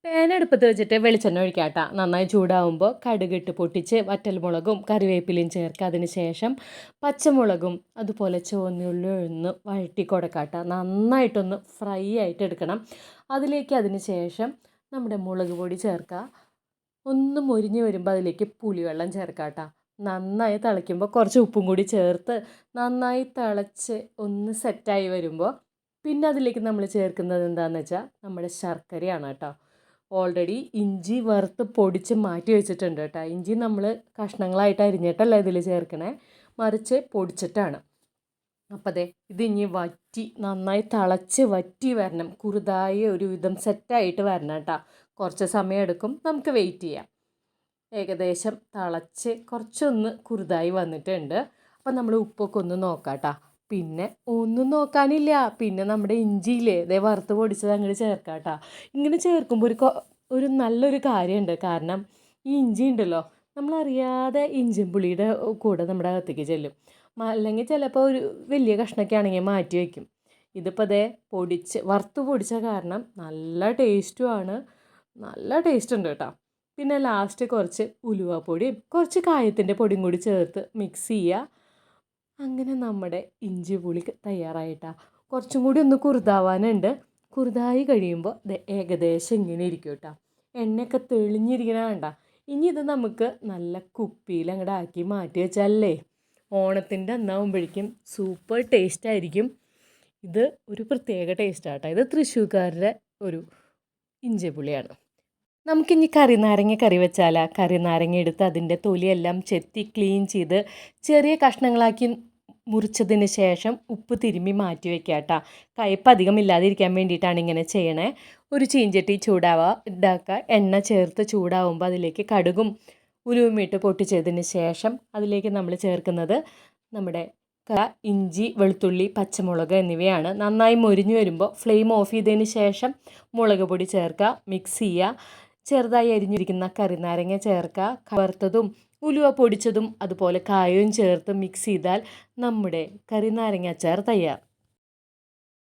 Pan അടുപ്പത്ത് വെച്ചിട്ട് വെളിച്ചെണ്ണ ഒഴിക്കാട്ടോ. നന്നായി ചൂടാവുമ്പോൾ കടുകിട്ട് പൊട്ടിച്ച് വറ്റൽമുളകും കറിവേപ്പിലയും ചേർക്കുക. അതിന് ശേഷം പച്ചമുളകും അതുപോലെ ചുവന്നുള്ളി ഒന്ന് വഴറ്റി കൊടുക്കാട്ടോ. നന്നായിട്ടൊന്ന് ഫ്രൈ ആയിട്ട് എടുക്കണം. അതിന് ശേഷം നമ്മുടെ മുളക് പൊടി ചേർക്കുക. ഒന്ന് മൊരിഞ്ഞ് വരുമ്പോൾ അതിലേക്ക് പുളിവെള്ളം ചേർക്കാട്ടോ. നന്നായി തിളയ്ക്കുമ്പോൾ കുറച്ച് ഉപ്പും കൂടി ചേർത്ത് നന്നായി തിളച്ച് ഒന്ന് സെറ്റായി വരുമ്പോൾ പിന്നെ അതിലേക്ക് നമ്മൾ ചേർക്കുന്നത് എന്താണെന്ന് വെച്ചാൽ നമ്മുടെ ശർക്കരയാണ് കേട്ടോ. ഓൾറെഡി ഇഞ്ചി വറുത്ത് പൊടിച്ച് മാറ്റി വെച്ചിട്ടുണ്ട് കേട്ടോ. ഇഞ്ചി നമ്മൾ കഷ്ണങ്ങളായിട്ട് അരിഞ്ഞിട്ടല്ല ഇതിൽ ചേർക്കണേ, മറിച്ച് പൊടിച്ചിട്ടാണ്. അപ്പോൾ അതെ ഇത് ഇനി വറ്റി നന്നായി തിളച്ച് വറ്റി വരണം. കുറുതായി ഒരു വിധം സെറ്റായിട്ട് വരണം കേട്ടോ. കുറച്ച് സമയം എടുക്കും, നമുക്ക് വെയിറ്റ് ചെയ്യാം. ഏകദേശം തിളച്ച് കുറച്ചൊന്ന് കുറുതായി വന്നിട്ടുണ്ട്. അപ്പം നമ്മൾ ഉപ്പൊക്കെ ഒന്ന് നോക്കാം കേട്ടോ. പിന്നെ ഒന്നും നോക്കാനില്ല, പിന്നെ നമ്മുടെ ഇഞ്ചിയില്ലേ ഇതേ വറുത്ത് പൊടിച്ചത് അങ്ങോട്ട് ചേർക്കാം കേട്ടോ. ഇങ്ങനെ ചേർക്കുമ്പോൾ ഒരു നല്ലൊരു കാര്യമുണ്ട്. കാരണം ഈ ഇഞ്ചി ഉണ്ടല്ലോ, നമ്മളറിയാതെ ഇഞ്ചിൻ പുളിയുടെ കൂടെ നമ്മുടെ അകത്തേക്ക് ചെല്ലും. അല്ലെങ്കിൽ ചിലപ്പോൾ ഒരു വലിയ കഷ്ണമൊക്കെ ആണെങ്കിൽ മാറ്റി വയ്ക്കും. ഇതിപ്പോൾ അതേ വറുത്ത് പൊടിച്ച കാരണം നല്ല ടേസ്റ്റുമാണ്, നല്ല ടേസ്റ്റ് ഉണ്ട് കേട്ടോ. പിന്നെ ലാസ്റ്റ് കുറച്ച് ഉലുവാപ്പൊടിയും കുറച്ച് കായത്തിൻ്റെ പൊടിയും കൂടി ചേർത്ത് മിക്സ് ചെയ്യുക. അങ്ങനെ നമ്മുടെ ഇഞ്ചി പുളി തയ്യാറായിട്ടാണ്. കുറച്ചും കൂടി ഒന്ന് കുറുതാവാനുണ്ട്. കുറുതായി കഴിയുമ്പോൾ ഏകദേശം ഇങ്ങനെ ഇരിക്കും കേട്ടോ. എണ്ണയൊക്കെ തെളിഞ്ഞിരിക്കണ വേണ്ട. ഇനി ഇത് നമുക്ക് നല്ല കുപ്പിയിൽ അങ്ങോട്ട് ആക്കി മാറ്റി വെച്ചാലേ ഓണത്തിൻ്റെ അന്നാവുമ്പോഴേക്കും സൂപ്പർ ടേസ്റ്റ് ആയിരിക്കും. ഇത് ഒരു പ്രത്യേക ടേസ്റ്റാണ് കേട്ടോ. ഇത് തൃശ്ശൂർക്കാരുടെ ഒരു ഇഞ്ചിപ്പുളിയാണ്. നമുക്കിനി കറിനാരങ്ങ കറി വെച്ചാൽ കറിനാരങ്ങ എടുത്ത് അതിൻ്റെ തൊലിയെല്ലാം ചെത്തി ക്ലീൻ ചെയ്ത് ചെറിയ കഷ്ണങ്ങളാക്കി മുറിച്ചതിന് ശേഷം ഉപ്പ് തിരുമ്മി മാറ്റി വെക്കുക കേട്ടോ. കയ്പ്പ് അധികം ഇല്ലാതിരിക്കാൻ വേണ്ടിയിട്ടാണ് ഇങ്ങനെ ചെയ്യണേ. ഒരു ചീഞ്ചട്ടി ഉണ്ടാക്കുക. എണ്ണ ചേർത്ത് ചൂടാവുമ്പോൾ അതിലേക്ക് കടുകും ഉലുവയും ഇട്ട് പൊട്ടിച്ചതിന് ശേഷം അതിലേക്ക് നമ്മൾ ചേർക്കുന്നത് നമ്മുടെ ഇഞ്ചി, വെളുത്തുള്ളി, പച്ചമുളക് എന്നിവയാണ്. നന്നായി മൊരിഞ്ഞു വരുമ്പോൾ ഫ്ലെയിം ഓഫ് ചെയ്തതിന് ശേഷം മുളക് പൊടി ചേർക്കുക, മിക്സ് ചെയ്യുക. ചെറുതായി അരിഞ്ഞിരിക്കുന്ന കറിനാരങ്ങ ചേർക്കുക. വറുത്തതും ഉലുവ പൊടിച്ചതും അതുപോലെ കായവും ചേർത്ത് മിക്സ് ചെയ്താൽ നമ്മുടെ കറിനാരങ്ങ അച്ചാർ തയ്യാർ.